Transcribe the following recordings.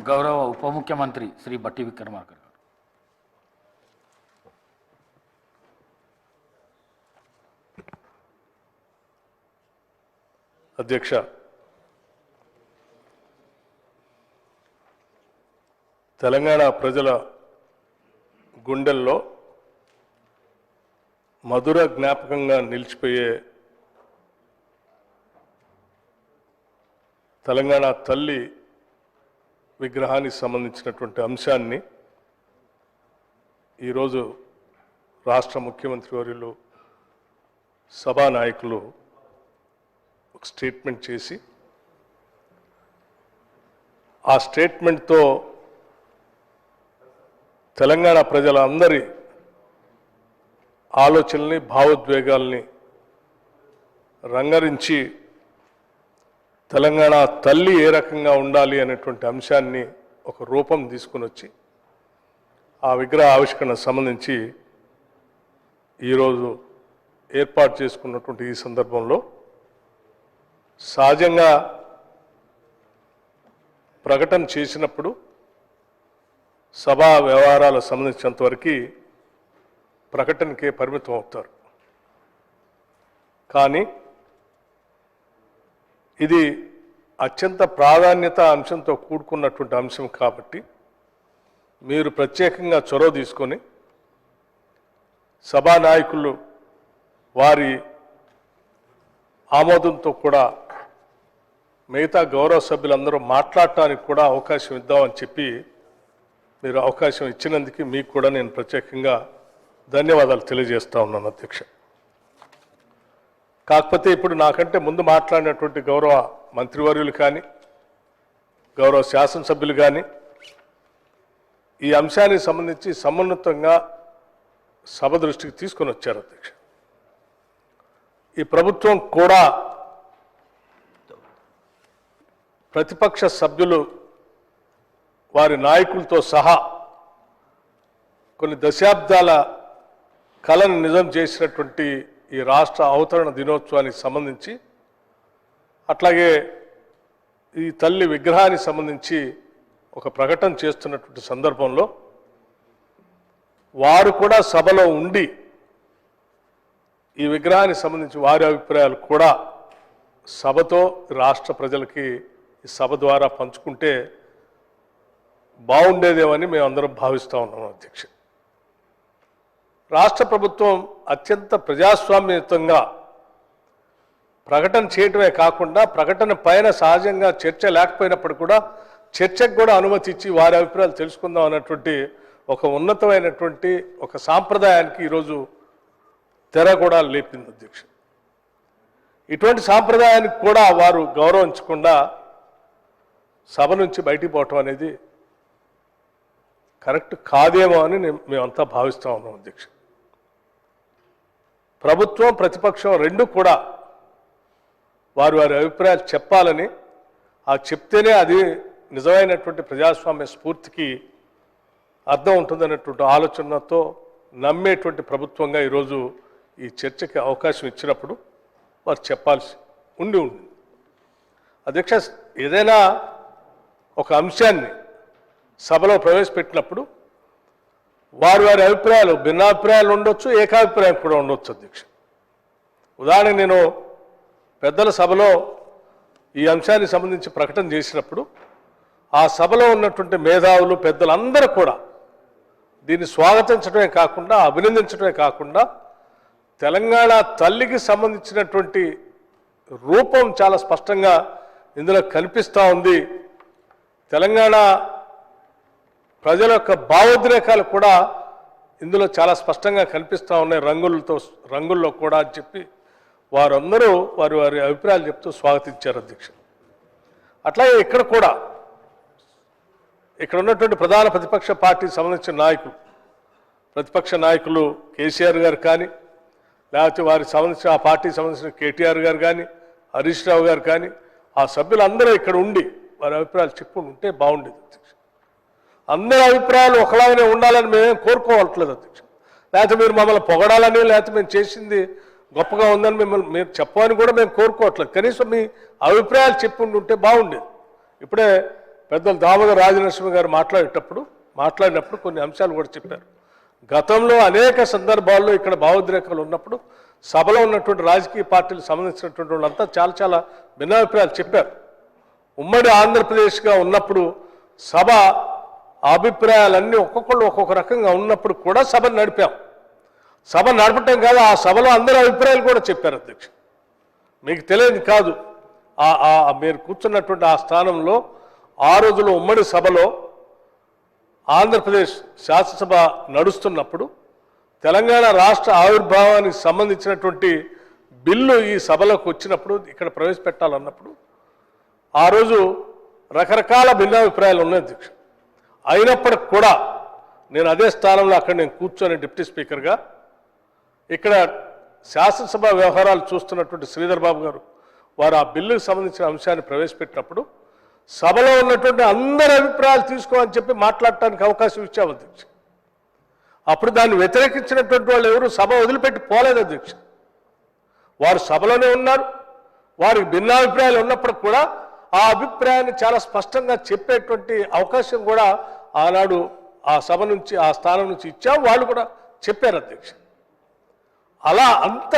గౌరవ ఉప ముఖ్యమంత్రి శ్రీ బట్టి విక్రమార్క గారు. అధ్యక్ష, తెలంగాణ ప్రజల గుండెల్లో మధుర జ్ఞాపకంగా నిలిచిపోయే తెలంగాణ తల్లి విగ్రహానికి సంబంధించినటువంటి అంశాన్ని ఈరోజు రాష్ట్ర ముఖ్యమంత్రి వర్యులు సభానాయకులు ఒక స్టేట్మెంట్ చేసి ఆ స్టేట్మెంట్తో తెలంగాణ ప్రజలందరి ఆలోచనల్ని భావోద్వేగాల్ని రంగరించి తెలంగాణ తల్లి ఏ రకంగా ఉండాలి అనేటువంటి అంశాన్ని ఒక రూపం తీసుకుని వచ్చి ఆ విగ్రహ ఆవిష్కరణ సంబంధించి ఈరోజు ఏర్పాటు చేసుకున్నటువంటి ఈ సందర్భంలో సహజంగా ప్రకటన చేసినప్పుడు సభా వ్యవహారాలకు సంబంధించినంతవరకు ప్రకటనకే పరిమితం అవుతారు. కానీ ఇది అత్యంత ప్రాధాన్యత అంశంతో కూడుకున్నటువంటి అంశం కాబట్టి మీరు ప్రత్యేకంగా చొరవ తీసుకొని సభానాయకులు వారి ఆమోదంతో కూడా మిగతా గౌరవ సభ్యులందరూ మాట్లాడటానికి కూడా అవకాశం ఇద్దామని చెప్పి మీరు అవకాశం ఇచ్చినందుకు మీకు కూడా నేను ప్రత్యేకంగా ధన్యవాదాలు తెలియజేస్తా ఉన్నాను అధ్యక్ష. కాకపోతే ఇప్పుడు నాకంటే ముందు మాట్లాడినటువంటి గౌరవ మంత్రివర్యులు కానీ గౌరవ శాసనసభ్యులు కానీ ఈ అంశానికి సంబంధించి సమున్నతంగా సభ దృష్టికి తీసుకొని వచ్చారు అధ్యక్ష. ఈ ప్రభుత్వం కూడా ప్రతిపక్ష సభ్యులు వారి నాయకులతో సహా కొన్ని దశాబ్దాల కళను నిజం చేసినటువంటి ఈ రాష్ట్ర అవతరణ దినోత్సవానికి సంబంధించి అట్లాగే ఈ తల్లి విగ్రహానికి సంబంధించి ఒక ప్రకటన చేస్తున్నటువంటి సందర్భంలో వారు కూడా సభలో ఉండి ఈ విగ్రహానికి సంబంధించి వారి అభిప్రాయాలు కూడా సభతో రాష్ట్ర ప్రజలకి ఈ సభ ద్వారా పంచుకుంటే బాగుండేదేమని మేమందరం భావిస్తూ ఉన్నాం అధ్యక్ష. రాష్ట్ర ప్రభుత్వం అత్యంత ప్రజాస్వామ్యయుతంగా ప్రకటన చేయటమే కాకుండా ప్రకటన పైన సహజంగా చర్చ లేకపోయినప్పుడు కూడా చర్చకు కూడా అనుమతి ఇచ్చి వారి అభిప్రాయాలు తెలుసుకుందాం అన్నటువంటి ఒక ఉన్నతమైనటువంటి ఒక సాంప్రదాయానికి ఈరోజు తెర కూడా లేపింది అధ్యక్ష. ఇటువంటి సాంప్రదాయానికి కూడా వారు గౌరవించకుండా సభ నుంచి బయటికి పోవటం అనేది కరెక్ట్ కాదేమో అని మేమంతా భావిస్తూ ఉన్నాం అధ్యక్ష. ప్రభుత్వం ప్రతిపక్షం రెండు కూడా వారి వారి అభిప్రాయాలు చెప్పాలని, ఆ చెప్తేనే అది నిజమైనటువంటి ప్రజాస్వామ్య స్ఫూర్తికి అర్థం ఉంటుందనేటువంటి ఆలోచనతో నమ్మేటువంటి ప్రభుత్వంగా ఈరోజు ఈ చర్చకి అవకాశం ఇచ్చినప్పుడు వారు చెప్పాల్సి ఉండి అధ్యక్ష. ఏదైనా ఒక అంశాన్ని సభలో ప్రవేశపెట్టినప్పుడు వారి వారి అభిప్రాయాలు భిన్నాభిప్రాయాలు ఉండొచ్చు, ఏకాభిప్రాయం కూడా ఉండొచ్చు అధ్యక్ష. ఉదాహరణకు నేను పెద్దల సభలో ఈ అంశానికి సంబంధించి ప్రకటన చేసినప్పుడు ఆ సభలో ఉన్నటువంటి మేధావులు పెద్దలందరూ కూడా దీన్ని స్వాగతించడమే కాకుండా అభినందించడమే కాకుండా తెలంగాణ తల్లికి సంబంధించినటువంటి రూపం చాలా స్పష్టంగా ఇందులో కనిపిస్తూ ఉంది. తెలంగాణ ప్రజల యొక్క భావోద్రేకాలు కూడా ఇందులో చాలా స్పష్టంగా కనిపిస్తూ ఉన్నాయి రంగుల్లో కూడా అని చెప్పి వారందరూ వారి వారి అభిప్రాయాలు చెప్తూ స్వాగతించారు అధ్యక్ష. అట్లాగే ఇక్కడ కూడా ఇక్కడ ఉన్నటువంటి ప్రధాన ప్రతిపక్ష పార్టీకి సంబంధించిన ప్రతిపక్ష నాయకులు కేసీఆర్ గారు కానీ లేకపోతే వారికి సంబంధించిన ఆ పార్టీకి సంబంధించిన కేటీఆర్ గారు కానీ హరీష్ రావు గారు కానీ ఆ సభ్యులందరూ ఇక్కడ ఉండి వారి అభిప్రాయాలు చెప్పుకుంటూ ఉంటే బాగుండేది అధ్యక్ష. అందరి అభిప్రాయాలు ఒకలాగానే ఉండాలని మేమేం కోరుకోవట్లేదు అధ్యక్ష. లేకపోతే మీరు మమ్మల్ని పొగడాలని లేకపోతే మేము చేసింది గొప్పగా ఉందని మిమ్మల్ని మీరు చెప్పని కూడా మేము కోరుకోవట్లేదు. కనీసం మీ అభిప్రాయాలు చెప్పుకుంటుంటే బాగుండేది. ఇప్పుడే పెద్దలు దామోదర రాజనరసింహ గారు మాట్లాడినప్పుడు కొన్ని అంశాలు కూడా చెప్పారు. గతంలో అనేక సందర్భాల్లో ఇక్కడ భావోద్రేకాలు ఉన్నప్పుడు సభలో ఉన్నటువంటి రాజకీయ పార్టీలకు సంబంధించినటువంటి వాళ్ళంతా చాలా చాలా భిన్నాభిప్రాయాలు చెప్పారు. ఉమ్మడి ఆంధ్రప్రదేశ్గా ఉన్నప్పుడు సభ అభిప్రాయాలన్నీ ఒక్కొక్కళ్ళు ఒక్కొక్క రకంగా ఉన్నప్పుడు కూడా సభను నడిపాం. సభ నడపటం కాదు, ఆ సభలో అందరి అభిప్రాయాలు కూడా చెప్పారు. అధ్యక్ష, మీకు తెలియదు కాదు, మీరు కూర్చున్నటువంటి ఆ స్థానంలో ఆ రోజులో ఉమ్మడి సభలో ఆంధ్రప్రదేశ్ శాసనసభ నడుస్తున్నప్పుడు తెలంగాణ రాష్ట్ర ఆవిర్భావానికి సంబంధించినటువంటి బిల్లు ఈ సభలోకి వచ్చినప్పుడు ఇక్కడ ప్రవేశపెట్టాలన్నప్పుడు ఆ రోజు రకరకాల భిన్నాభిప్రాయాలు ఉన్నాయి అధ్యక్ష. అయినప్పటికి కూడా నేను అదే స్థానంలో అక్కడ నేను కూర్చొని డిప్యూటీ స్పీకర్గా ఇక్కడ శాసనసభ వ్యవహారాలు చూస్తున్నటువంటి శ్రీధర్ బాబు గారు వారు ఆ బిల్లుకు సంబంధించిన అంశాన్ని ప్రవేశపెట్టినప్పుడు సభలో ఉన్నటువంటి అందరి అభిప్రాయాలు తీసుకోమని చెప్పి మాట్లాడటానికి అవకాశం ఇచ్చాము అధ్యక్ష. అప్పుడు దాన్ని వ్యతిరేకించినటువంటి వాళ్ళు ఎవరు సభ వదిలిపెట్టి పోలేదు అధ్యక్ష. వారు సభలోనే ఉన్నారు. వారికి భిన్నాభిప్రాయాలు ఉన్నప్పుడు కూడా ఆ అభిప్రాయాన్ని చాలా స్పష్టంగా చెప్పేటువంటి అవకాశం కూడా ఆనాడు ఆ సభ నుంచి ఆ స్థానం నుంచి ఇచ్చాము. వాళ్ళు కూడా చెప్పారు అధ్యక్ష. అలా అంత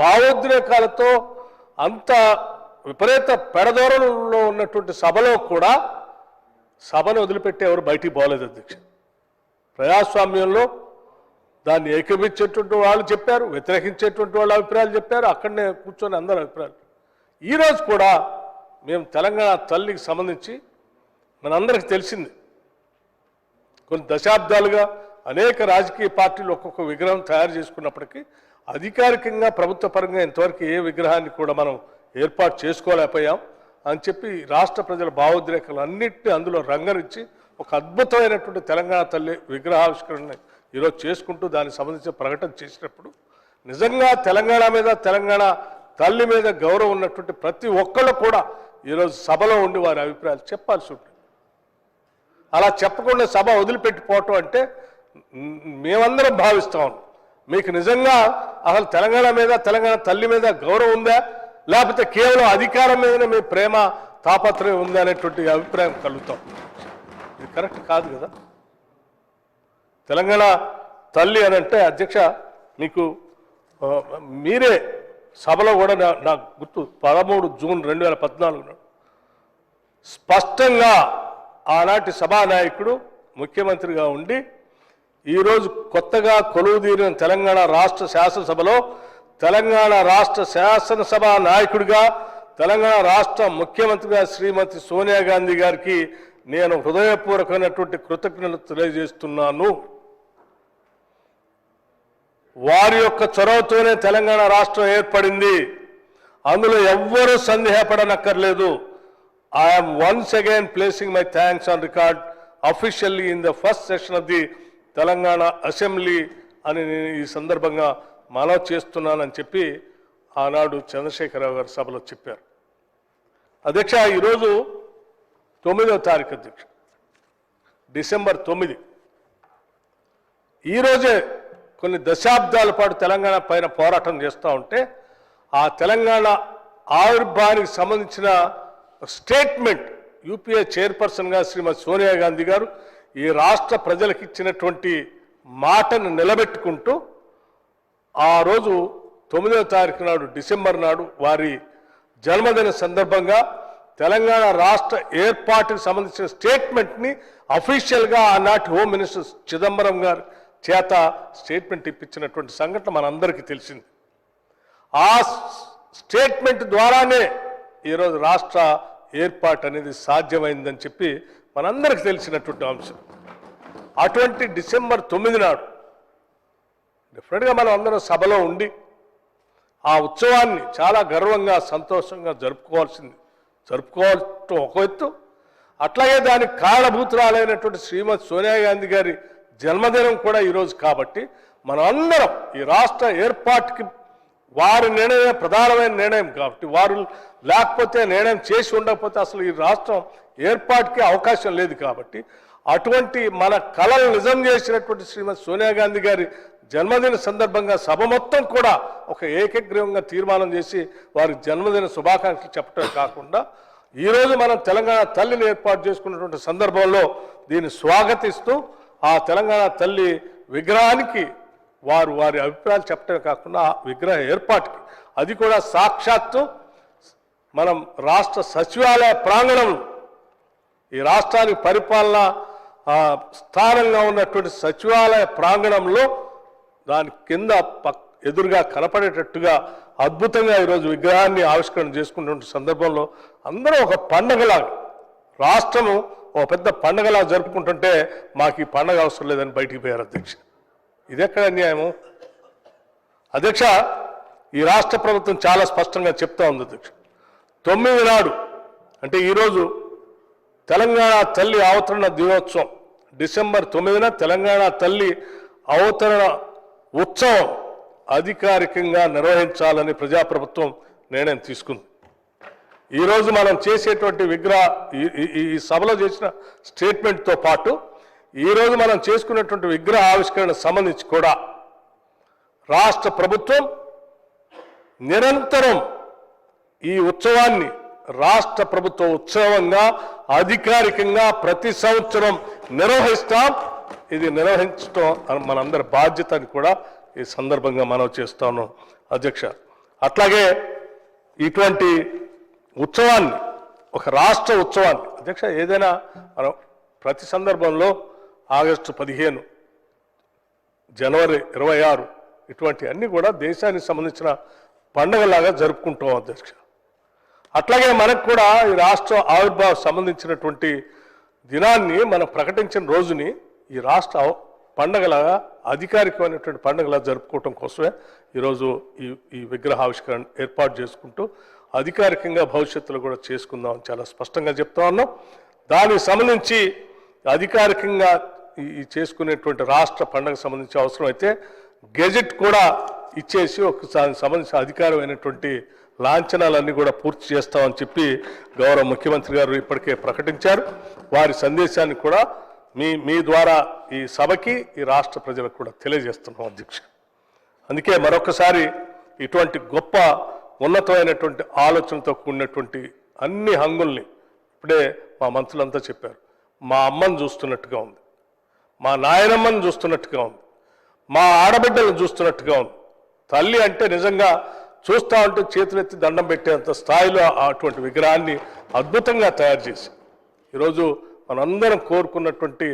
భావోద్రేకాలతో అంత విపరీత పెడదోరణలో ఉన్నటువంటి సభలో కూడా సభను వదిలిపెట్టి ఎవరు బయటికి పోలేదు అధ్యక్ష. ప్రజాస్వామ్యంలో దాన్ని ఏకీభించేటువంటి వాళ్ళు చెప్పారు, వ్యతిరేకించేటువంటి వాళ్ళ అభిప్రాయాలు చెప్పారు. అక్కడనే కూర్చొని అందరి అభిప్రాయాలు. ఈరోజు కూడా మేము తెలంగాణ తల్లికి సంబంధించి మనందరికీ తెలిసింది, కొన్ని దశాబ్దాలుగా అనేక రాజకీయ పార్టీలు ఒక్కొక్క విగ్రహం తయారు చేసుకున్నప్పటికీ అధికారికంగా ప్రభుత్వ పరంగా ఇంతవరకు ఏ విగ్రహాన్ని కూడా మనం ఏర్పాటు చేసుకోలేకపోయాం అని చెప్పి రాష్ట్ర ప్రజల భావోద్రేకాలు అన్నింటినీ అందులో రంగరించి ఒక అద్భుతమైనటువంటి తెలంగాణ తల్లి విగ్రహావిష్కరణ ఈరోజు చేసుకుంటూ దానికి సంబంధించిన ప్రకటన చేసినప్పుడు నిజంగా తెలంగాణ మీద తెలంగాణ తల్లి మీద గౌరవం ఉన్నటువంటి ప్రతి ఒక్కళ్ళు కూడా ఈరోజు సభలో ఉండి వారి అభిప్రాయాలు చెప్పాల్సి ఉంటుంది. అలా చెప్పకుండా సభ వదిలిపెట్టిపోవటం అంటే మేమందరం భావిస్తాం, మీకు నిజంగా అసలు తెలంగాణ మీద తెలంగాణ తల్లి మీద గౌరవం ఉందా, లేకపోతే కేవలం అధికారం మీదనే మీ ప్రేమ తాపత్రయం ఉందా అనేటువంటి అభిప్రాయం కలుగుతాం. ఇది కరెక్ట్ కాదు కదా. తెలంగాణ తల్లి అని అంటే అధ్యక్ష, మీకు మీరే సభలో కూడా నాకు గుర్తు 13 జూన్ 2014 స్పష్టంగా ఆనాటి సభానాయకుడు ముఖ్యమంత్రిగా ఉండి ఈరోజు కొత్తగా కొలువుదీరిన తెలంగాణ రాష్ట్ర శాసనసభలో తెలంగాణ రాష్ట్ర శాసనసభ నాయకుడిగా తెలంగాణ రాష్ట్ర ముఖ్యమంత్రిగా శ్రీమతి సోనియా గాంధీ గారికి నేను హృదయపూర్వకమైనటువంటి కృతజ్ఞతలు తెలియజేస్తున్నాను. వారి యొక్క చొరవతోనే తెలంగాణ రాష్ట్రం ఏర్పడింది, అందులో ఎవ్వరూ సందేహపడనక్కర్లేదు. I'm once again placing my thanks on record officially in the first session of the Telangana assembly అని నేను ఈ సందర్భంగా మనవి చేస్తున్నానని చెప్పి ఆనాడు చంద్రశేఖరరావు గారు సభలో చెప్పారు. అధ్యక్ష, ఈరోజు 9వ తారీఖు అధ్యక్ష, డిసెంబర్ 9. ఈరోజే కొన్ని దశాబ్దాల పాటు తెలంగాణ పైన పోరాటం చేస్తూ ఉంటే ఆ తెలంగాణ ఆవిర్భావానికి సంబంధించిన స్టేట్మెంట్ యూపీఏ చైర్పర్సన్గా శ్రీమతి సోనియా గాంధీ గారు ఈ రాష్ట్ర ప్రజలకు ఇచ్చినటువంటి మాటను నిలబెట్టుకుంటూ ఆ రోజు 9వ తారీఖు నాడు డిసెంబర్ నాడు వారి జన్మదిన సందర్భంగా తెలంగాణ రాష్ట్ర ఏర్పాటుకు సంబంధించిన స్టేట్మెంట్ని అఫీషియల్గా ఆనాటి హోమ్ మినిస్టర్ చిదంబరం గారు చేత స్టేట్మెంట్ ఇప్పించినటువంటి సంఘటన మనందరికీ తెలిసింది. ఆ స్టేట్మెంట్ ద్వారానే ఈరోజు రాష్ట్ర ఏర్పాటు అనేది సాధ్యమైందని చెప్పి మనందరికీ తెలిసినటువంటి అంశం. అటువంటి డిసెంబర్ 9 నాడు డెఫినెట్గా మనం అందరం సభలో ఉండి ఆ ఉత్సవాన్ని చాలా గర్వంగా సంతోషంగా జరుపుకోవటం ఒక ఎత్తు, అట్లాగే దానికి కారణభూతురాలైనటువంటి శ్రీమతి సోనియా గాంధీ గారి జన్మదినం కూడా ఈరోజు కాబట్టి మనం అందరం ఈ రాష్ట్ర ఏర్పాటుకి వారి నిర్ణయం ప్రధానమైన నిర్ణయం కాబట్టి వారు లేకపోతే నిర్ణయం చేసి ఉండకపోతే అసలు ఈ రాష్ట్రం ఏర్పాటుకి అవకాశం లేదు కాబట్టి అటువంటి మన కళలు నిజం చేసినటువంటి శ్రీమతి సోనియా గాంధీ గారి జన్మదిన సందర్భంగా సభ మొత్తం కూడా ఒక ఏకగ్రీవంగా తీర్మానం చేసి వారి జన్మదిన శుభాకాంక్షలు చెప్పడం కాకుండా ఈరోజు మనం తెలంగాణ తల్లిని ఏర్పాటు చేసుకున్నటువంటి సందర్భంలో దీన్ని స్వాగతిస్తూ ఆ తెలంగాణ తల్లి విగ్రహానికి వారి అభిప్రాయాలు చెప్పడమే కాకుండా ఆ విగ్రహ ఏర్పాటుకి అది కూడా సాక్షాత్తు మనం రాష్ట్ర సచివాలయ ప్రాంగణంలో ఈ రాష్ట్రానికి పరిపాలన స్థానంగా ఉన్నటువంటి సచివాలయ ప్రాంగణంలో దాని కింద ఎదురుగా కనపడేటట్టుగా అద్భుతంగా ఈరోజు విగ్రహాన్ని ఆవిష్కరణ చేసుకున్న సందర్భంలో అందరూ ఒక పండగలాగా రాష్ట్రము ఒక పెద్ద పండగలా జరుపుకుంటుంటే మాకు ఈ పండగ అవసరం లేదని బయటికి పోయారు అధ్యక్ష. ఇది ఎక్కడ అన్యాయము అధ్యక్ష? ఈ రాష్ట్ర ప్రభుత్వం చాలా స్పష్టంగా చెప్తా ఉంది అధ్యక్ష. 9 నాడు అంటే ఈరోజు తెలంగాణ తల్లి అవతరణ దినోత్సవం డిసెంబర్ 9న తెలంగాణ తల్లి అవతరణ ఉత్సవం అధికారికంగా నిర్వహించాలని ప్రజాప్రభుత్వం నిర్ణయం తీసుకుంది. ఈరోజు మనం చేసేటువంటి ఈ సభలో చేసిన స్టేట్మెంట్తో పాటు ఈరోజు మనం చేసుకున్నటువంటి విగ్రహ ఆవిష్కరణ సంబంధించి కూడా రాష్ట్ర ప్రభుత్వం నిరంతరం ఈ ఉత్సవాన్ని రాష్ట్ర ప్రభుత్వ ఉత్సవంగా అధికారికంగా ప్రతి సంవత్సరం నిర్వహిస్తాం. ఇది నిర్వహించడం మనందరి బాధ్యత అని కూడా ఈ సందర్భంగా మనం చేస్తాను అధ్యక్ష. అట్లాగే ఇటువంటి ఉత్సవాన్ని ఒక రాష్ట్ర ఉత్సవాన్ని అధ్యక్ష ఏదైనా మనం ప్రతి సందర్భంలో ఆగస్టు 15 జనవరి 26 ఇటువంటి అన్ని కూడా దేశానికి సంబంధించిన పండుగలాగా జరుపుకుంటాం అధ్యక్ష. అట్లాగే మనకు కూడా ఈ రాష్ట్ర ఆవిర్భావ సంబంధించినటువంటి దినాన్ని మనం ప్రకటించిన రోజుని ఈ రాష్ట్ర పండుగలాగా అధికారికమైనటువంటి పండుగలా జరుపుకోవటం కోసమే ఈరోజు ఈ విగ్రహావిష్కరణ ఏర్పాటు చేసుకుంటూ అధికారికంగా భవిష్యత్తులో కూడా చేసుకుందామని చాలా స్పష్టంగా చెప్తా ఉన్నాం. దానికి సంబంధించి అధికారికంగా ఈ చేసుకునేటువంటి రాష్ట్ర పండుగకు సంబంధించి అవసరమైతే గెజెట్ కూడా ఇచ్చేసి ఒకసారి సంబంధించిన అధికారమైనటువంటి లాంఛనాలన్నీ కూడా పూర్తి చేస్తామని చెప్పి గౌరవ ముఖ్యమంత్రి గారు ఇప్పటికే ప్రకటించారు. వారి సందేశాన్ని కూడా మీ ద్వారా ఈ సభకి ఈ రాష్ట్ర ప్రజలకు కూడా తెలియజేస్తున్నాం అధ్యక్ష. అందుకే మరొకసారి ఇటువంటి గొప్ప ఉన్నతమైనటువంటి ఆలోచనతో కూడినటువంటి అన్ని హంగుల్ని ఇప్పుడే మా మంత్రులంతా చెప్పారు. మా అమ్మను చూస్తున్నట్టుగా ఉంది, మా నాయనమ్మను చూస్తున్నట్టుగా ఉంది, మా ఆడబిడ్డలను చూస్తున్నట్టుగా ఉంది. తల్లి అంటే నిజంగా చూస్తూ ఉంటే చేతులెత్తి దండం పెట్టేంత స్థాయిలో అటువంటి విగ్రహాన్ని అద్భుతంగా తయారు చేసి ఈరోజు మనందరం కోరుకున్నటువంటి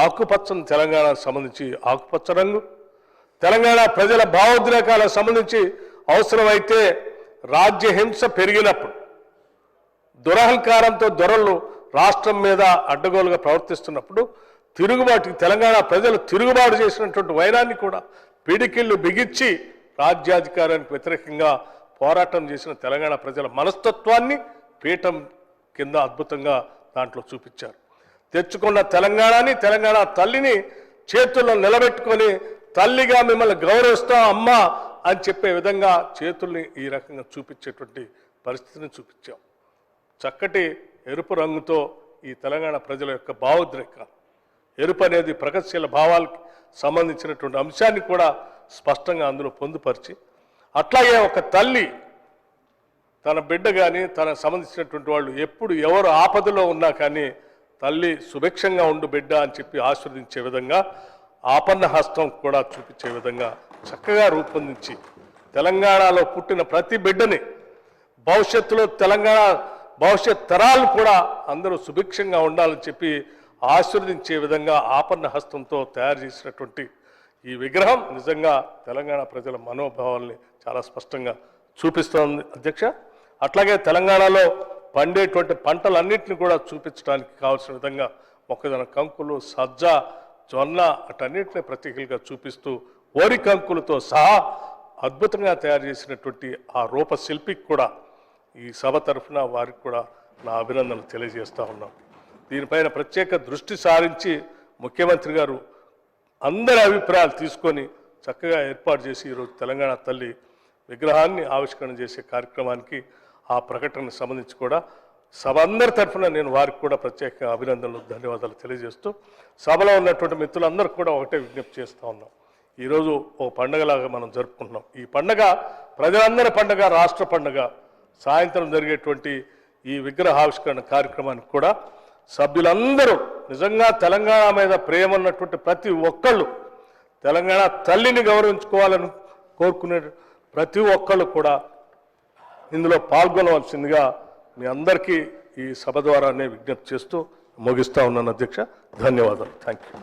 ఆకుపచ్చని తెలంగాణకు సంబంధించి ఆకుపచ్చ రంగు, తెలంగాణ ప్రజల భావోద్రేకాలకు సంబంధించి అవసరమైతే రాజ్యహింస పెరిగినప్పుడు దురహంకారంతో దొరలు రాష్ట్రం మీద అడ్డగోలుగా ప్రవర్తిస్తున్నప్పుడు తిరుగుబాటుకి తెలంగాణ ప్రజలు తిరుగుబాటు చేసినటువంటి వైరాన్ని కూడా పిడికిళ్ళు బిగించి రాజ్యాధికారానికి వ్యతిరేకంగా పోరాటం చేసిన తెలంగాణ ప్రజల మనస్తత్వాన్ని పీఠం కింద అద్భుతంగా దాంట్లో చూపించారు. తెచ్చుకున్న తెలంగాణని తెలంగాణ తల్లిని చేతుల్లో నిలబెట్టుకొని తల్లిగా మిమ్మల్ని గౌరవిస్తాం అమ్మా అని చెప్పే విధంగా చేతుల్ని ఈ రకంగా చూపించేటువంటి పరిస్థితిని చూపించాం. చక్కటి ఎరుపు రంగుతో ఈ తెలంగాణ ప్రజల యొక్క భావోద్రేకాలు, ఎరుపు అనేది ప్రగతిశీల భావాలకి సంబంధించినటువంటి అంశాన్ని కూడా స్పష్టంగా అందులో పొందుపరిచి అట్లాగే ఒక తల్లి తన బిడ్డ కానీ తనకు సంబంధించినటువంటి వాళ్ళు ఎప్పుడు ఎవరు ఆపదలో ఉన్నా కానీ తల్లి సుభిక్షంగా ఉండు బిడ్డ అని చెప్పి ఆశీర్వదించే విధంగా ఆపన్న హస్తం కూడా చూపించే విధంగా చక్కగా రూపొందించి తెలంగాణలో పుట్టిన ప్రతి బిడ్డని భవిష్యత్తులో తెలంగాణ భవిష్యత్ తరాలు కూడా అందరూ సుభిక్షంగా ఉండాలని చెప్పి ఆశీర్వదించే విధంగా ఆపన్న హస్తంతో తయారు చేసినటువంటి ఈ విగ్రహం నిజంగా తెలంగాణ ప్రజల మనోభావాల్ని చాలా స్పష్టంగా చూపిస్తోంది అధ్యక్ష. అట్లాగే తెలంగాణలో పండేటువంటి పంటలన్నింటినీ కూడా చూపించడానికి కావాల్సిన విధంగా మొక్కజొన్న కంకులు, సజ్జ, జొన్న అటన్నిటిని ప్రతీకలుగా చూపిస్తూ వరి కంకులతో సహా అద్భుతంగా తయారు చేసినటువంటి ఆ రూపశిల్పికి కూడా ఈ సభ తరఫున వారికి కూడా నా అభినందనలు తెలియజేస్తూ ఉన్నాం. దీనిపైన ప్రత్యేక దృష్టి సారించి ముఖ్యమంత్రి గారు అందరి అభిప్రాయాలు తీసుకొని చక్కగా ఏర్పాటు చేసి ఈరోజు తెలంగాణ తల్లి విగ్రహాన్ని ఆవిష్కరణ చేసే కార్యక్రమానికి ఆ ప్రకటనకు సంబంధించి కూడా సభ అందరి తరఫున నేను వారికి కూడా ప్రత్యేక అభినందనలు ధన్యవాదాలు తెలియజేస్తూ సభలో ఉన్నటువంటి మిత్రులందరికీ కూడా ఒకటే విజ్ఞప్తి చేస్తూ ఉన్నాం. ఈరోజు ఓ పండగలాగా మనం జరుపుకుంటున్నాం. ఈ పండగ ప్రజలందరి పండగ, రాష్ట్ర పండగ. సాయంత్రం జరిగేటువంటి ఈ విగ్రహావిష్కరణ కార్యక్రమానికి కూడా సభ్యులందరూ నిజంగా తెలంగాణ మీద ప్రేమ ఉన్నటువంటి ప్రతి ఒక్కళ్ళు, తెలంగాణ తల్లిని గౌరవించుకోవాలని కోరుకునే ప్రతి ఒక్కళ్ళు కూడా ఇందులో పాల్గొనవలసిందిగా మీ అందరికీ ఈ సభ ద్వారానే విజ్ఞప్తి చేస్తూ ముగిస్తా ఉన్నాను అధ్యక్ష. ధన్యవాదాలు. Thank you.